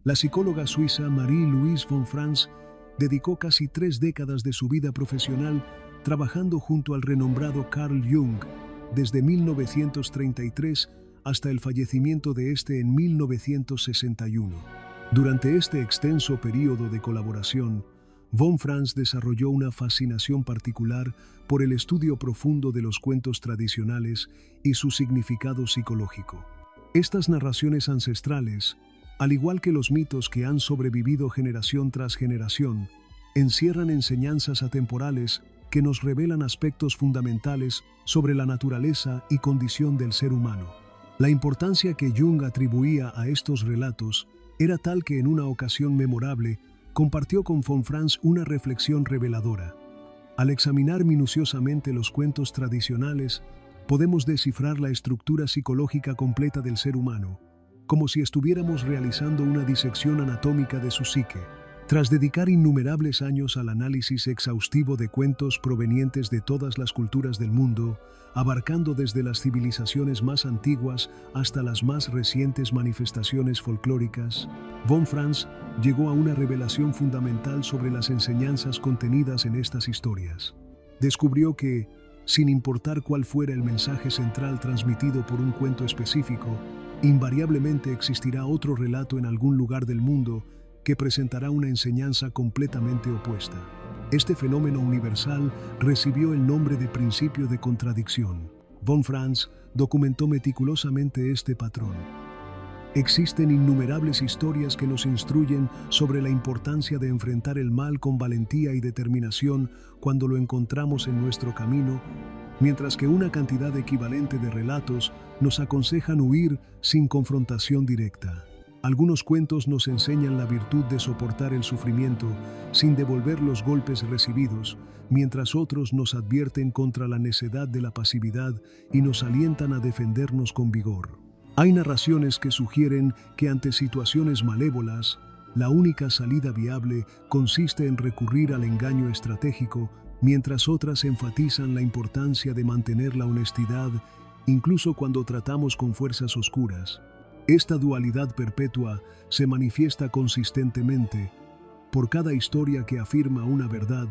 La psicóloga suiza Marie-Louise von Franz dedicó casi 3 décadas de su vida profesional trabajando junto al renombrado Carl Jung, desde 1933 hasta el fallecimiento de este en 1961. Durante este extenso período de colaboración, von Franz desarrolló una fascinación particular por el estudio profundo de los cuentos tradicionales y su significado psicológico. Estas narraciones ancestrales, al igual que los mitos que han sobrevivido generación tras generación, encierran enseñanzas atemporales que nos revelan aspectos fundamentales sobre la naturaleza y condición del ser humano. La importancia que Jung atribuía a estos relatos era tal que en una ocasión memorable compartió con von Franz una reflexión reveladora. Al examinar minuciosamente los cuentos tradicionales, podemos descifrar la estructura psicológica completa del ser humano, como si estuviéramos realizando una disección anatómica de su psique. Tras dedicar innumerables años al análisis exhaustivo de cuentos provenientes de todas las culturas del mundo, abarcando desde las civilizaciones más antiguas hasta las más recientes manifestaciones folclóricas, von Franz llegó a una revelación fundamental sobre las enseñanzas contenidas en estas historias. Descubrió que, sin importar cuál fuera el mensaje central transmitido por un cuento específico, invariablemente existirá otro relato en algún lugar del mundo que presentará una enseñanza completamente opuesta. Este fenómeno universal recibió el nombre de principio de contradicción. Von Franz documentó meticulosamente este patrón. Existen innumerables historias que nos instruyen sobre la importancia de enfrentar el mal con valentía y determinación cuando lo encontramos en nuestro camino, mientras que una cantidad equivalente de relatos nos aconsejan huir sin confrontación directa. Algunos cuentos nos enseñan la virtud de soportar el sufrimiento sin devolver los golpes recibidos, mientras otros nos advierten contra la necedad de la pasividad y nos alientan a defendernos con vigor. Hay narraciones que sugieren que ante situaciones malévolas, la única salida viable consiste en recurrir al engaño estratégico, mientras otras enfatizan la importancia de mantener la honestidad, incluso cuando tratamos con fuerzas oscuras. Esta dualidad perpetua se manifiesta consistentemente. Por cada historia que afirma una verdad,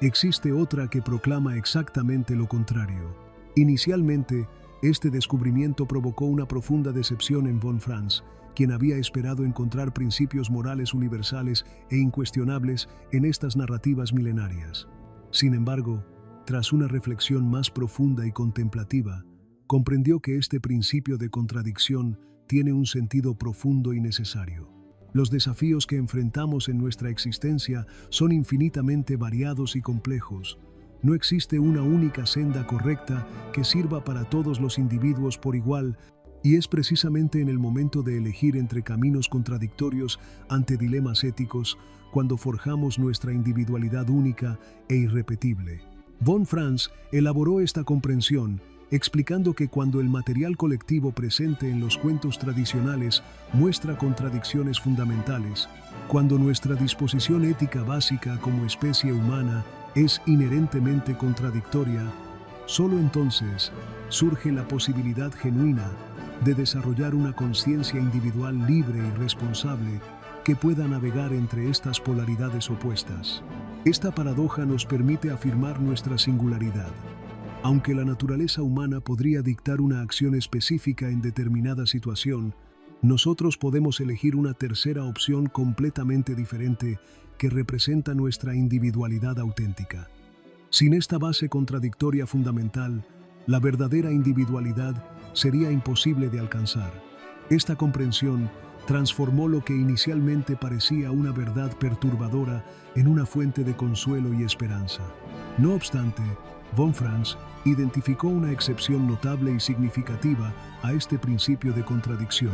existe otra que proclama exactamente lo contrario. Inicialmente, este descubrimiento provocó una profunda decepción en von Franz, quien había esperado encontrar principios morales universales e incuestionables en estas narrativas milenarias. Sin embargo, tras una reflexión más profunda y contemplativa, comprendió que este principio de contradicción tiene un sentido profundo y necesario. Los desafíos que enfrentamos en nuestra existencia son infinitamente variados y complejos. No existe una única senda correcta que sirva para todos los individuos por igual, y es precisamente en el momento de elegir entre caminos contradictorios ante dilemas éticos cuando forjamos nuestra individualidad única e irrepetible. Von Franz elaboró esta comprensión explicando que cuando el material colectivo presente en los cuentos tradicionales muestra contradicciones fundamentales, cuando nuestra disposición ética básica como especie humana es inherentemente contradictoria, solo entonces surge la posibilidad genuina de desarrollar una conciencia individual libre y responsable que pueda navegar entre estas polaridades opuestas. Esta paradoja nos permite afirmar nuestra singularidad. Aunque la naturaleza humana podría dictar una acción específica en determinada situación, nosotros podemos elegir una tercera opción completamente diferente que representa nuestra individualidad auténtica. Sin esta base contradictoria fundamental, la verdadera individualidad sería imposible de alcanzar. Esta comprensión transformó lo que inicialmente parecía una verdad perturbadora en una fuente de consuelo y esperanza. No obstante, von Franz identificó una excepción notable y significativa a este principio de contradicción,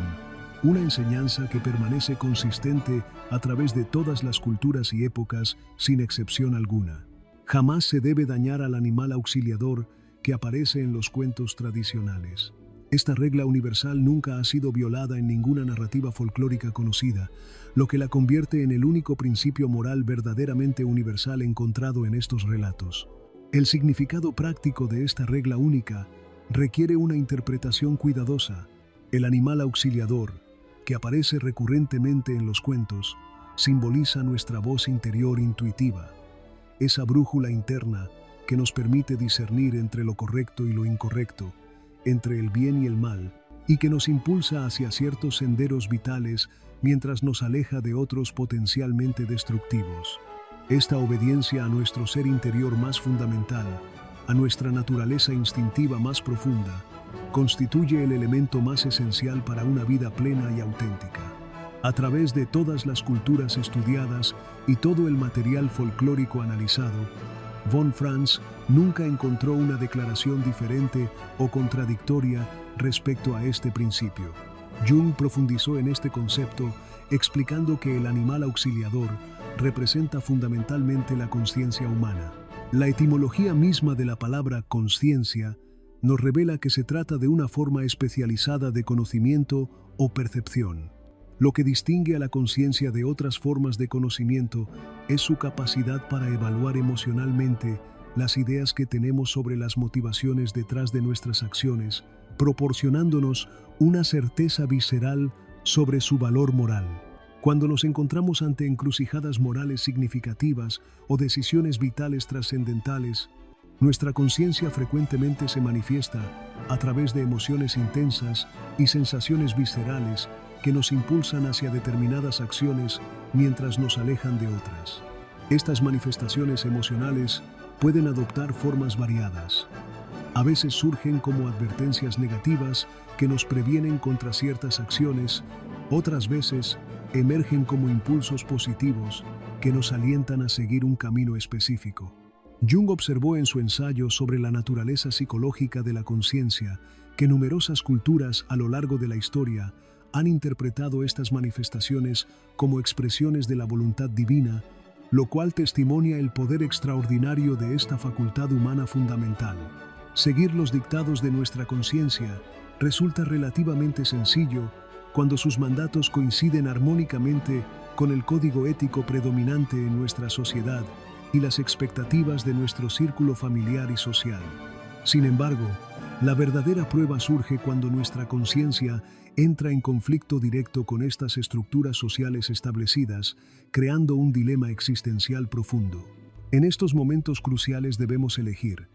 una enseñanza que permanece consistente a través de todas las culturas y épocas, sin excepción alguna. Jamás se debe dañar al animal auxiliador que aparece en los cuentos tradicionales. Esta regla universal nunca ha sido violada en ninguna narrativa folclórica conocida, lo que la convierte en el único principio moral verdaderamente universal encontrado en estos relatos. El significado práctico de esta regla única requiere una interpretación cuidadosa. El animal auxiliador, que aparece recurrentemente en los cuentos, simboliza nuestra voz interior intuitiva, esa brújula interna que nos permite discernir entre lo correcto y lo incorrecto, entre el bien y el mal, y que nos impulsa hacia ciertos senderos vitales mientras nos aleja de otros potencialmente destructivos. Esta obediencia a nuestro ser interior más fundamental, a nuestra naturaleza instintiva más profunda, constituye el elemento más esencial para una vida plena y auténtica. A través de todas las culturas estudiadas y todo el material folclórico analizado, von Franz nunca encontró una declaración diferente o contradictoria respecto a este principio. Jung profundizó en este concepto, explicando que el animal auxiliador representa fundamentalmente la conciencia humana. La etimología misma de la palabra conciencia nos revela que se trata de una forma especializada de conocimiento o percepción. Lo que distingue a la conciencia de otras formas de conocimiento es su capacidad para evaluar emocionalmente las ideas que tenemos sobre las motivaciones detrás de nuestras acciones, proporcionándonos una certeza visceral sobre su valor moral. Cuando nos encontramos ante encrucijadas morales significativas o decisiones vitales trascendentales, nuestra conciencia frecuentemente se manifiesta a través de emociones intensas y sensaciones viscerales que nos impulsan hacia determinadas acciones mientras nos alejan de otras. Estas manifestaciones emocionales pueden adoptar formas variadas. A veces surgen como advertencias negativas que nos previenen contra ciertas acciones, otras veces emergen como impulsos positivos que nos alientan a seguir un camino específico. Jung observó en su ensayo sobre la naturaleza psicológica de la conciencia que numerosas culturas a lo largo de la historia han interpretado estas manifestaciones como expresiones de la voluntad divina, lo cual testimonia el poder extraordinario de esta facultad humana fundamental. Seguir los dictados de nuestra conciencia resulta relativamente sencillo cuando sus mandatos coinciden armónicamente con el código ético predominante en nuestra sociedad y las expectativas de nuestro círculo familiar y social. Sin embargo, la verdadera prueba surge cuando nuestra conciencia entra en conflicto directo con estas estructuras sociales establecidas, creando un dilema existencial profundo. En estos momentos cruciales debemos elegir: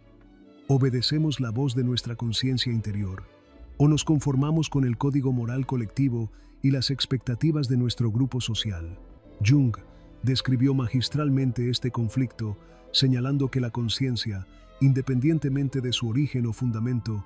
¿obedecemos la voz de nuestra conciencia interior o nos conformamos con el código moral colectivo y las expectativas de nuestro grupo social? Jung describió magistralmente este conflicto, señalando que la conciencia, independientemente de su origen o fundamento,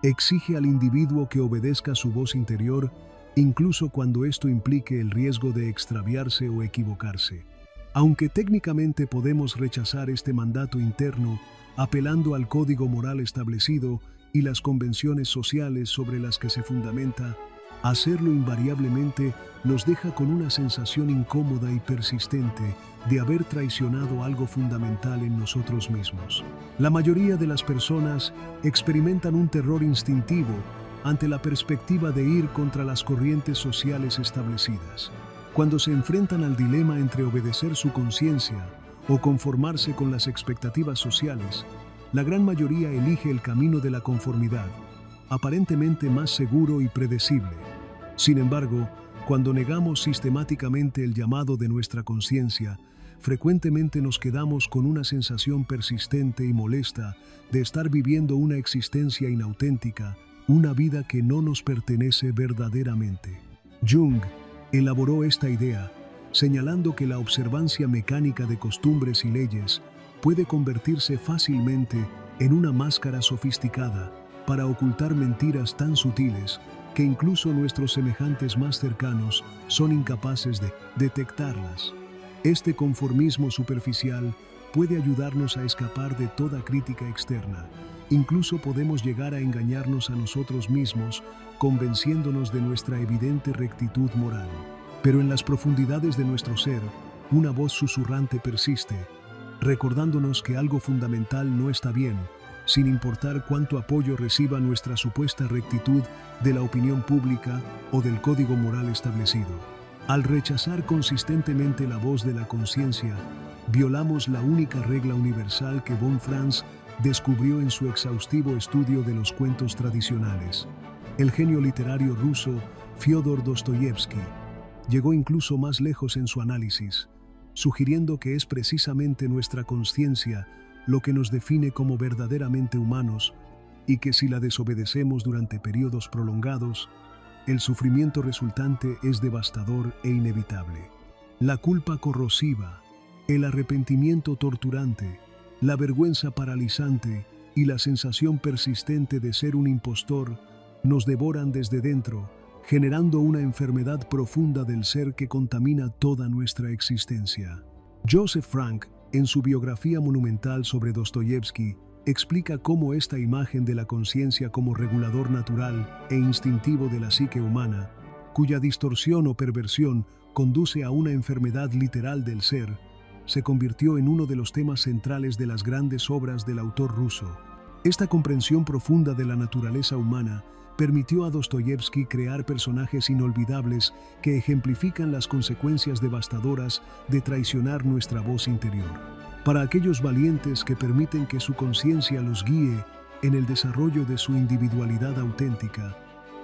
exige al individuo que obedezca su voz interior, incluso cuando esto implique el riesgo de extraviarse o equivocarse. Aunque técnicamente podemos rechazar este mandato interno, apelando al código moral establecido y las convenciones sociales sobre las que se fundamenta, hacerlo invariablemente nos deja con una sensación incómoda y persistente de haber traicionado algo fundamental en nosotros mismos. La mayoría de las personas experimentan un terror instintivo ante la perspectiva de ir contra las corrientes sociales establecidas. Cuando se enfrentan al dilema entre obedecer su conciencia o conformarse con las expectativas sociales, la gran mayoría elige el camino de la conformidad, aparentemente más seguro y predecible. Sin embargo, cuando negamos sistemáticamente el llamado de nuestra conciencia, frecuentemente nos quedamos con una sensación persistente y molesta de estar viviendo una existencia inauténtica, una vida que no nos pertenece verdaderamente. Jung elaboró esta idea, señalando que la observancia mecánica de costumbres y leyes puede convertirse fácilmente en una máscara sofisticada para ocultar mentiras tan sutiles que incluso nuestros semejantes más cercanos son incapaces de detectarlas. Este conformismo superficial puede ayudarnos a escapar de toda crítica externa. Incluso podemos llegar a engañarnos a nosotros mismos, convenciéndonos de nuestra evidente rectitud moral. Pero en las profundidades de nuestro ser, una voz susurrante persiste, recordándonos que algo fundamental no está bien, sin importar cuánto apoyo reciba nuestra supuesta rectitud de la opinión pública o del código moral establecido. Al rechazar consistentemente la voz de la conciencia, violamos la única regla universal que von Franz descubrió en su exhaustivo estudio de los cuentos tradicionales. El genio literario ruso Fyodor Dostoyevsky llegó incluso más lejos en su análisis, sugiriendo que es precisamente nuestra conciencia lo que nos define como verdaderamente humanos y que si la desobedecemos durante periodos prolongados, el sufrimiento resultante es devastador e inevitable. La culpa corrosiva, el arrepentimiento torturante, la vergüenza paralizante y la sensación persistente de ser un impostor nos devoran desde dentro, generando una enfermedad profunda del ser que contamina toda nuestra existencia. Joseph Frank, en su biografía monumental sobre Dostoyevsky, explica cómo esta imagen de la conciencia como regulador natural e instintivo de la psique humana, cuya distorsión o perversión conduce a una enfermedad literal del ser, se convirtió en uno de los temas centrales de las grandes obras del autor ruso. Esta comprensión profunda de la naturaleza humana permitió a Dostoyevsky crear personajes inolvidables que ejemplifican las consecuencias devastadoras de traicionar nuestra voz interior. Para aquellos valientes que permiten que su conciencia los guíe en el desarrollo de su individualidad auténtica,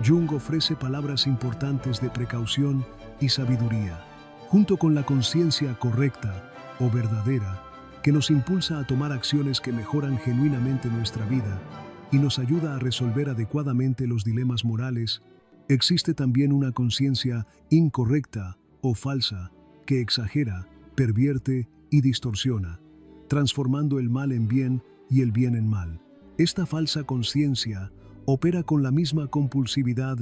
Jung ofrece palabras importantes de precaución y sabiduría, junto con la conciencia correcta o verdadera, que nos impulsa a tomar acciones que mejoran genuinamente nuestra vida y nos ayuda a resolver adecuadamente los dilemas morales. Existe también una conciencia incorrecta o falsa que exagera, pervierte y distorsiona, transformando el mal en bien y el bien en mal. Esta falsa conciencia opera con la misma compulsividad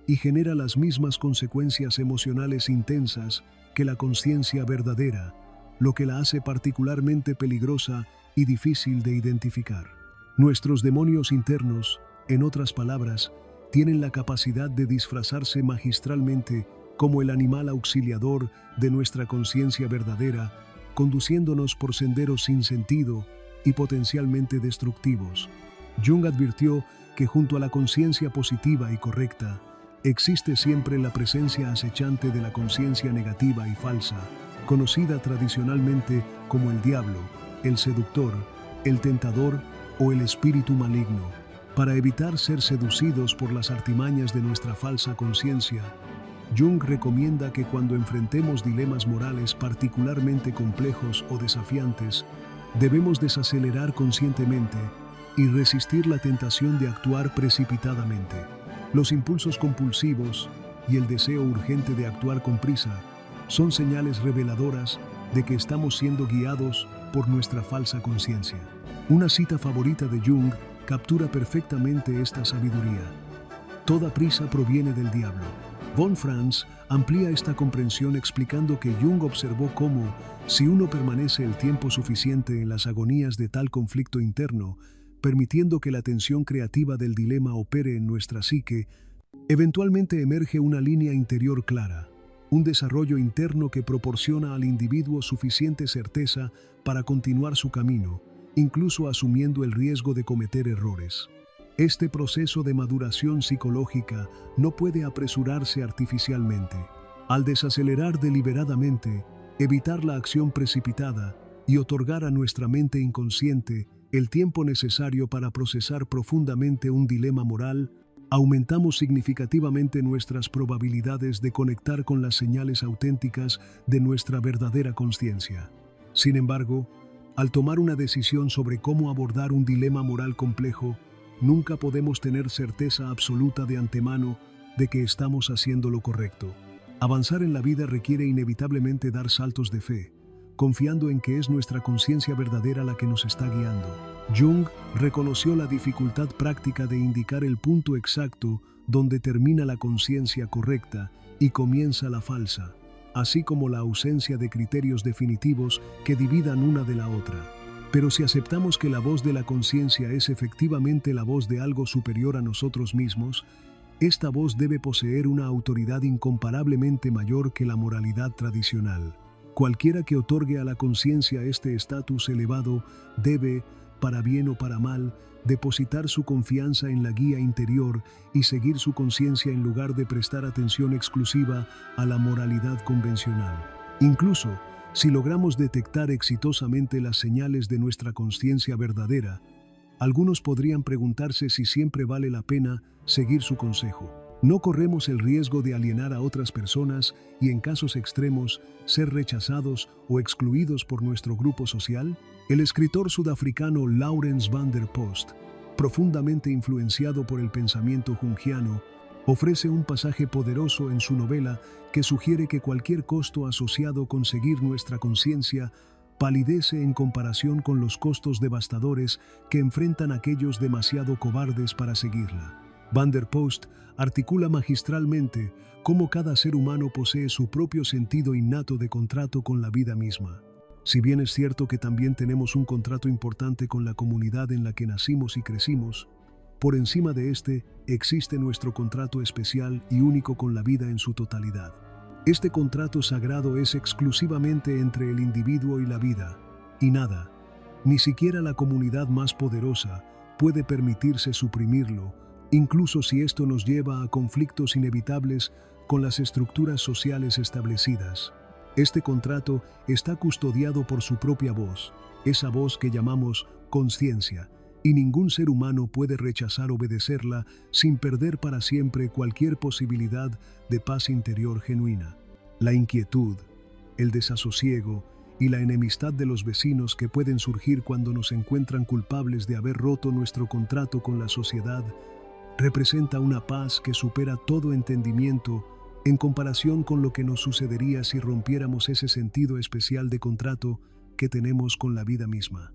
y genera las mismas consecuencias emocionales intensas que la conciencia verdadera, lo que la hace particularmente peligrosa y difícil de identificar. Nuestros demonios internos, en otras palabras, tienen la capacidad de disfrazarse magistralmente como el animal auxiliador de nuestra conciencia verdadera, conduciéndonos por senderos sin sentido y potencialmente destructivos. Jung advirtió que junto a la conciencia positiva y correcta, existe siempre la presencia acechante de la conciencia negativa y falsa, conocida tradicionalmente como el diablo, el seductor, el tentador o el espíritu maligno. Para evitar ser seducidos por las artimañas de nuestra falsa conciencia, Jung recomienda que cuando enfrentemos dilemas morales particularmente complejos o desafiantes, debemos desacelerar conscientemente y resistir la tentación de actuar precipitadamente. Los impulsos compulsivos y el deseo urgente de actuar con prisa son señales reveladoras de que estamos siendo guiados por nuestra falsa conciencia. Una cita favorita de Jung captura perfectamente esta sabiduría. Toda prisa proviene del diablo. Von Franz amplía esta comprensión explicando que Jung observó cómo, si uno permanece el tiempo suficiente en las agonías de tal conflicto interno, permitiendo que la tensión creativa del dilema opere en nuestra psique, eventualmente emerge una línea interior clara, un desarrollo interno que proporciona al individuo suficiente certeza para continuar su camino, incluso asumiendo el riesgo de cometer errores. Este proceso de maduración psicológica no puede apresurarse artificialmente. Al desacelerar deliberadamente, evitar la acción precipitada y otorgar a nuestra mente inconsciente el tiempo necesario para procesar profundamente un dilema moral, aumentamos significativamente nuestras probabilidades de conectar con las señales auténticas de nuestra verdadera conciencia. Sin embargo, al tomar una decisión sobre cómo abordar un dilema moral complejo, nunca podemos tener certeza absoluta de antemano de que estamos haciendo lo correcto. Avanzar en la vida requiere inevitablemente dar saltos de fe, confiando en que es nuestra conciencia verdadera la que nos está guiando. Jung reconoció la dificultad práctica de indicar el punto exacto donde termina la conciencia correcta y comienza la falsa, así como la ausencia de criterios definitivos que dividan una de la otra. Pero si aceptamos que la voz de la conciencia es efectivamente la voz de algo superior a nosotros mismos, esta voz debe poseer una autoridad incomparablemente mayor que la moralidad tradicional. Cualquiera que otorgue a la conciencia este estatus elevado debe, para bien o para mal, depositar su confianza en la guía interior y seguir su conciencia en lugar de prestar atención exclusiva a la moralidad convencional. Incluso, si logramos detectar exitosamente las señales de nuestra conciencia verdadera, algunos podrían preguntarse si siempre vale la pena seguir su consejo. No corremos el riesgo de alienar a otras personas y, en casos extremos, ser rechazados o excluidos por nuestro grupo social. El escritor sudafricano Laurens van der Post, profundamente influenciado por el pensamiento junguiano, ofrece un pasaje poderoso en su novela que sugiere que cualquier costo asociado con seguir nuestra conciencia palidece en comparación con los costos devastadores que enfrentan aquellos demasiado cobardes para seguirla. Van der Post articula magistralmente cómo cada ser humano posee su propio sentido innato de contrato con la vida misma. Si bien es cierto que también tenemos un contrato importante con la comunidad en la que nacimos y crecimos, por encima de este existe nuestro contrato especial y único con la vida en su totalidad. Este contrato sagrado es exclusivamente entre el individuo y la vida, y nada, ni siquiera la comunidad más poderosa, puede permitirse suprimirlo, incluso si esto nos lleva a conflictos inevitables con las estructuras sociales establecidas. Este contrato está custodiado por su propia voz, esa voz que llamamos conciencia, y ningún ser humano puede rechazar obedecerla sin perder para siempre cualquier posibilidad de paz interior genuina. La inquietud, el desasosiego y la enemistad de los vecinos que pueden surgir cuando nos encuentran culpables de haber roto nuestro contrato con la sociedad representa una paz que supera todo entendimiento en comparación con lo que nos sucedería si rompiéramos ese sentido especial de contrato que tenemos con la vida misma.